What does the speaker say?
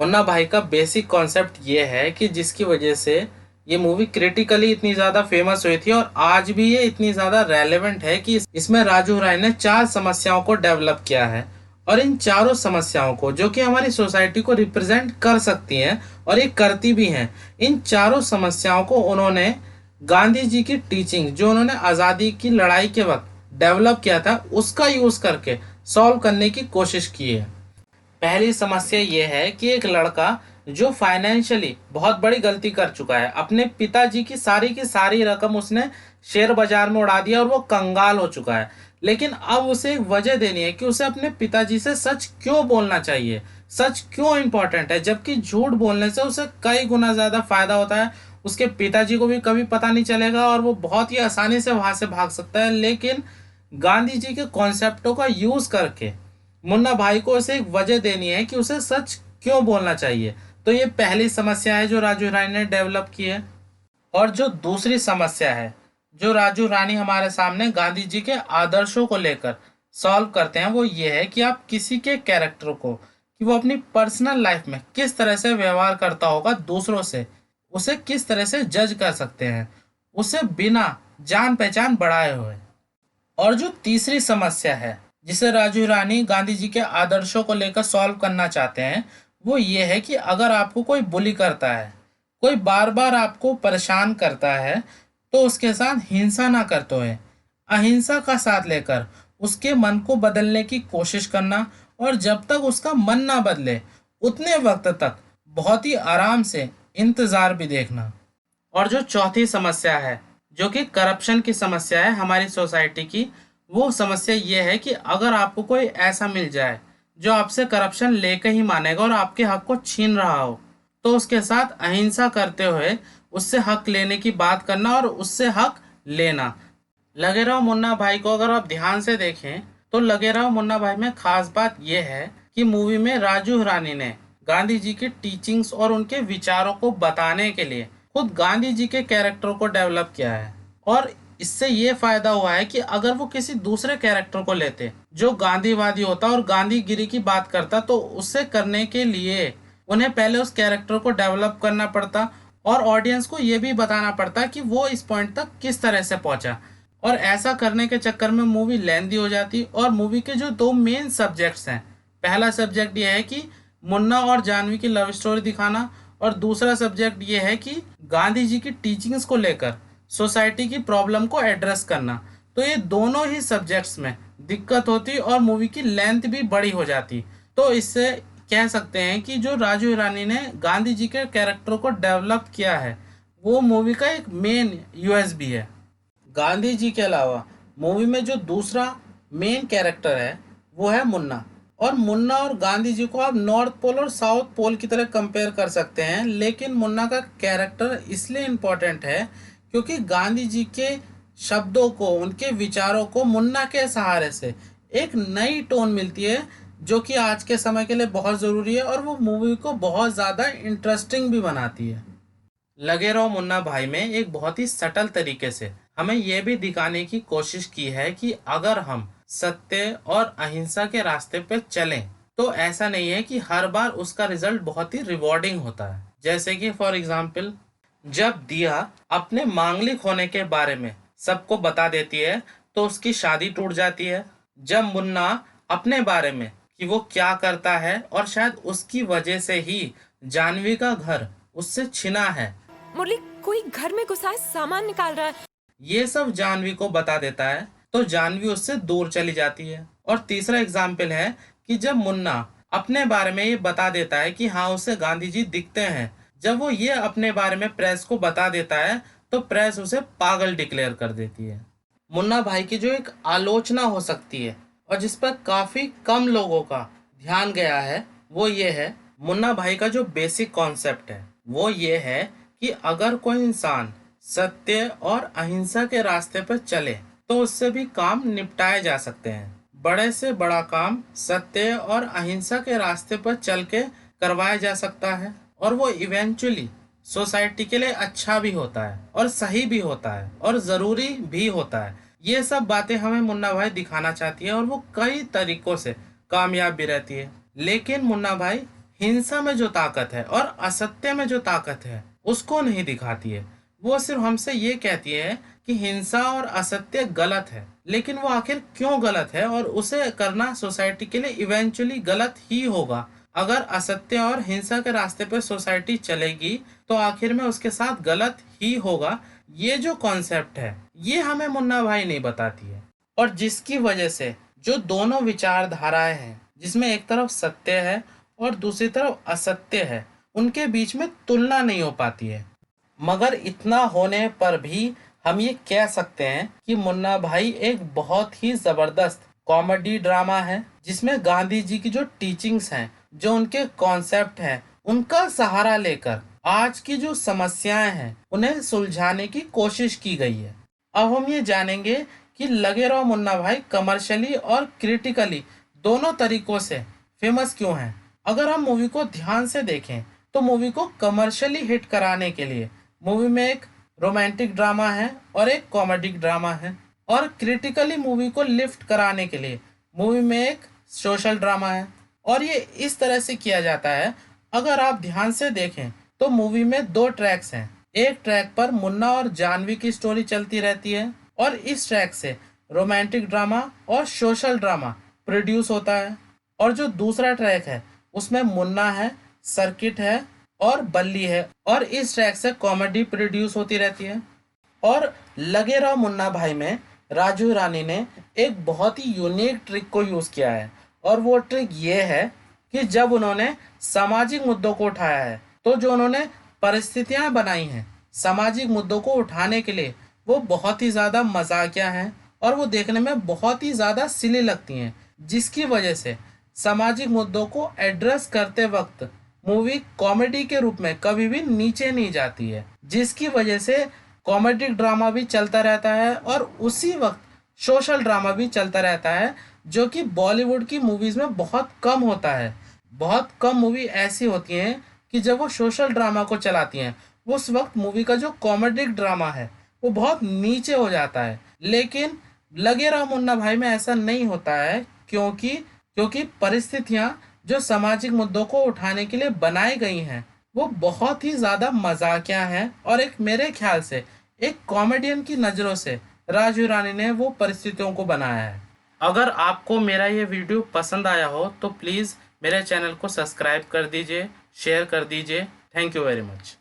मुन्ना भाई का basic concept ये है कि जिसकी वजह से ये मूवी क्रिटिकली इतनी ज़्यादा फेमस हुई थी और आज भी ये इतनी ज़्यादा रेलेवेंट है कि इसमें राजू राय ने 4 समस्याओं को डेवलप किया है। और इन चारों समस्याओं को जो कि हमारी सोसाइटी को रिप्रेजेंट कर सकती हैं और ये करती भी हैं, इन चारों समस्याओं को उन्होंने गांधी जी की टीचिंग जो उन्होंने आज़ादी की लड़ाई के वक्त डेवलप किया था उसका यूज़ करके सॉल्व करने की कोशिश की है। पहली समस्या ये है कि एक लड़का जो फाइनेंशियली बहुत बड़ी गलती कर चुका है, अपने पिताजी की सारी रकम उसने शेयर बाजार में उड़ा दिया और वो कंगाल हो चुका है। लेकिन अब उसे एक वजह देनी है कि उसे अपने पिताजी से सच क्यों बोलना चाहिए, सच क्यों इम्पोर्टेंट है, जबकि झूठ बोलने से उसे कई गुना ज़्यादा फायदा होता है। उसके पिताजी को भी कभी पता नहीं चलेगा और वो बहुत ही आसानी से वहां से भाग सकता है। लेकिन गांधी जी के कॉन्सेप्टों का यूज़ करके मुन्ना भाई को उसे एक वजह देनी है कि उसे सच क्यों बोलना चाहिए। तो ये पहली समस्या है जो राजू रानी ने डेवलप की है। और जो दूसरी समस्या है जो राजू रानी हमारे सामने गांधी जी के आदर्शों को लेकर सॉल्व करते हैं, वो ये है कि आप किसी के कैरेक्टर को कि वो अपनी पर्सनल लाइफ में किस तरह से व्यवहार करता होगा दूसरों से, उसे किस तरह से जज कर सकते हैं, उसे बिना जान पहचान बढ़ाए हुए। और जो तीसरी समस्या है जिसे राजू रानी गांधी जी के आदर्शों को लेकर सॉल्व करना चाहते हैं, वो ये है कि अगर आपको कोई बुली करता है, कोई बार बार आपको परेशान करता है, तो उसके साथ हिंसा ना करते हुए अहिंसा का साथ लेकर उसके मन को बदलने की कोशिश करना और जब तक उसका मन ना बदले उतने वक्त तक बहुत ही आराम से इंतज़ार भी देखना। और जो चौथी समस्या है जो कि करप्शन की समस्या है हमारी सोसाइटी की, वो समस्या ये है कि अगर आपको कोई ऐसा मिल जाए जो आपसे करप्शन लेकर ही मानेगा और आपके हक को छीन रहा हो, तो उसके साथ अहिंसा करते हुए उससे हक लेने की बात करना और उससे हक लेना। लगे रहो मुन्ना भाई को अगर आप ध्यान से देखें तो लगे रहो मुन्ना भाई में खास बात यह है कि मूवी में राजू हिरानी ने गांधी जी की टीचिंग्स और उनके विचारों को बताने के लिए खुद गांधी जी के कैरेक्टर को डेवलप किया है। और इससे ये फायदा हुआ है कि अगर वो किसी दूसरे कैरेक्टर को लेते जो गांधीवादी होता और गांधीगिरी की बात करता, तो उससे करने के लिए उन्हें पहले उस कैरेक्टर को डेवलप करना पड़ता और ऑडियंस को ये भी बताना पड़ता कि वो इस पॉइंट तक किस तरह से पहुंचा। और ऐसा करने के चक्कर में मूवी लेंदी हो जाती और मूवी के जो दो मेन सब्जेक्ट्स हैं, पहला सब्जेक्ट ये है कि मुन्ना और जानवी की लव स्टोरी दिखाना और दूसरा सब्जेक्ट ये है कि गांधी जी की टीचिंग्स को लेकर सोसाइटी की प्रॉब्लम को एड्रेस करना। तो ये दोनों ही सब्जेक्ट्स में दिक्कत होती और मूवी की लेंथ भी बड़ी हो जाती। तो इससे कह सकते हैं कि जो राजू हिरानी ने गांधी जी के कैरेक्टर को डेवलप किया है वो मूवी का एक मेन यूएसबी है। गांधी जी के अलावा मूवी में जो दूसरा मेन कैरेक्टर है वो है मुन्ना। और मुन्ना और गांधी जी को आप नॉर्थ पोल और साउथ पोल की तरह कंपेयर कर सकते हैं, लेकिन मुन्ना का कैरेक्टर इसलिए इम्पोर्टेंट है क्योंकि गांधी जी के शब्दों को, उनके विचारों को मुन्ना के सहारे से एक नई टोन मिलती है जो कि आज के समय के लिए बहुत ज़रूरी है और वो मूवी को बहुत ज़्यादा इंटरेस्टिंग भी बनाती है। लगे रहो मुन्ना भाई में एक बहुत ही सटल तरीके से हमें यह भी दिखाने की कोशिश की है कि अगर हम सत्य और अहिंसा के रास्ते पे चलें तो ऐसा नहीं है कि हर बार उसका रिजल्ट बहुत ही रिवॉर्डिंग होता है। जैसे कि फॉर एग्जाम्पल जब दिया अपने मांगलिक होने के बारे में सबको बता देती है तो उसकी शादी टूट जाती है। जब मुन्ना अपने बारे में कि वो क्या करता है और शायद उसकी वजह से ही जानवी का घर उससे छिना है, मुरली कोई घर में घुसा है, सामान निकाल रहा है। ये सब जानवी को बता देता है तो जानवी उससे दूर चली जाती है। और तीसरा एग्जाम्पल है कि जब मुन्ना अपने बारे में ये बता देता है कि हाँ उसे गांधी जी दिखते हैं, जब वो ये अपने बारे में प्रेस को बता देता है तो प्रेस उसे पागल डिक्लेयर कर देती है। मुन्ना भाई की जो एक आलोचना हो सकती है और जिस पर काफी कम लोगों का ध्यान गया है वो ये है, मुन्ना भाई का जो बेसिक कॉन्सेप्ट है वो ये है कि अगर कोई इंसान सत्य और अहिंसा के रास्ते पर चले तो उससे भी काम निपटाए जा सकते हैं। बड़े से बड़ा काम सत्य और अहिंसा के रास्ते पर चल के करवाया जा सकता है और वो इवेंचुअली सोसाइटी के लिए अच्छा भी होता है और सही भी होता है और ज़रूरी भी होता है। ये सब बातें हमें मुन्ना भाई दिखाना चाहती है और वो कई तरीकों से कामयाब भी रहती है। लेकिन मुन्ना भाई हिंसा में जो ताकत है और असत्य में जो ताकत है उसको नहीं दिखाती है। वो सिर्फ हमसे ये कहती है कि हिंसा और असत्य गलत है, लेकिन वो आखिर क्यों गलत है और उसे करना सोसाइटी के लिए इवेंचुअली गलत ही होगा। अगर असत्य और हिंसा के रास्ते पे सोसाइटी चलेगी तो आखिर में उसके साथ गलत ही होगा। ये जो कॉन्सेप्ट है ये हमें मुन्ना भाई नहीं बताती है, और जिसकी वजह से जो दोनों विचारधाराएं हैं, जिसमें एक तरफ सत्य है और दूसरी तरफ असत्य है, उनके बीच में तुलना नहीं हो पाती है। मगर इतना होने पर भी हम ये कह सकते हैं कि मुन्ना भाई एक बहुत ही जबरदस्त कॉमेडी ड्रामा है, जिसमें गांधी जी की जो टीचिंग्स हैं, जो उनके कॉन्सेप्ट हैं, उनका सहारा लेकर आज की जो समस्याएं हैं उन्हें सुलझाने की कोशिश की गई है। अब हम ये जानेंगे कि लगे रहो मुन्ना भाई कमर्शियली और क्रिटिकली दोनों तरीकों से फेमस क्यों है। अगर हम मूवी को ध्यान से देखें तो मूवी को कमर्शियली हिट कराने के लिए मूवी में एक रोमांटिक ड्रामा है और एक कॉमेडी ड्रामा है, और क्रिटिकली मूवी को लिफ्ट कराने के लिए मूवी में एक सोशल ड्रामा है। और ये इस तरह से किया जाता है। अगर आप ध्यान से देखें तो मूवी में दो ट्रैक्स हैं। एक ट्रैक पर मुन्ना और जानवी की स्टोरी चलती रहती है और इस ट्रैक से रोमांटिक ड्रामा और सोशल ड्रामा प्रोड्यूस होता है, और जो दूसरा ट्रैक है उसमें मुन्ना है, सर्किट है और बल्ली है, और इस ट्रैक से कॉमेडी प्रोड्यूस होती रहती है। और लगे रहो मुन्ना भाई में राजू हिरानी ने एक बहुत ही यूनिक ट्रिक को यूज़ किया है, और वो ट्रिक ये है कि जब उन्होंने सामाजिक मुद्दों को उठाया है तो जो उन्होंने परिस्थितियां बनाई हैं सामाजिक मुद्दों को उठाने के लिए, वो बहुत ही ज़्यादा मजाकिया हैं और वो देखने में बहुत ही ज़्यादा सिली लगती हैं, जिसकी वजह से सामाजिक मुद्दों को एड्रेस करते वक्त मूवी कॉमेडी के रूप में कभी भी नीचे नहीं जाती है, जिसकी वजह से कॉमेडी ड्रामा भी चलता रहता है और उसी वक्त सोशल ड्रामा भी चलता रहता है, जो कि बॉलीवुड की मूवीज़ में बहुत कम होता है। बहुत कम मूवी ऐसी होती हैं कि जब वो सोशल ड्रामा को चलाती हैं उस वक्त मूवी का जो कॉमेडी ड्रामा है वो बहुत नीचे हो जाता है। लेकिन लगे रहो मुन्ना भाई में ऐसा नहीं होता है, क्योंकि परिस्थितियां जो सामाजिक मुद्दों को उठाने के लिए बनाई गई हैं वो बहुत ही ज़्यादा मजाकिया हैं, और एक मेरे ख्याल से एक कॉमेडियन की नज़रों से राजू रानी ने वो परिस्थितियों को बनाया है। अगर आपको मेरा ये वीडियो पसंद आया हो तो प्लीज़ मेरे चैनल को सब्सक्राइब कर दीजिए, शेयर कर दीजिए। Thank you very much.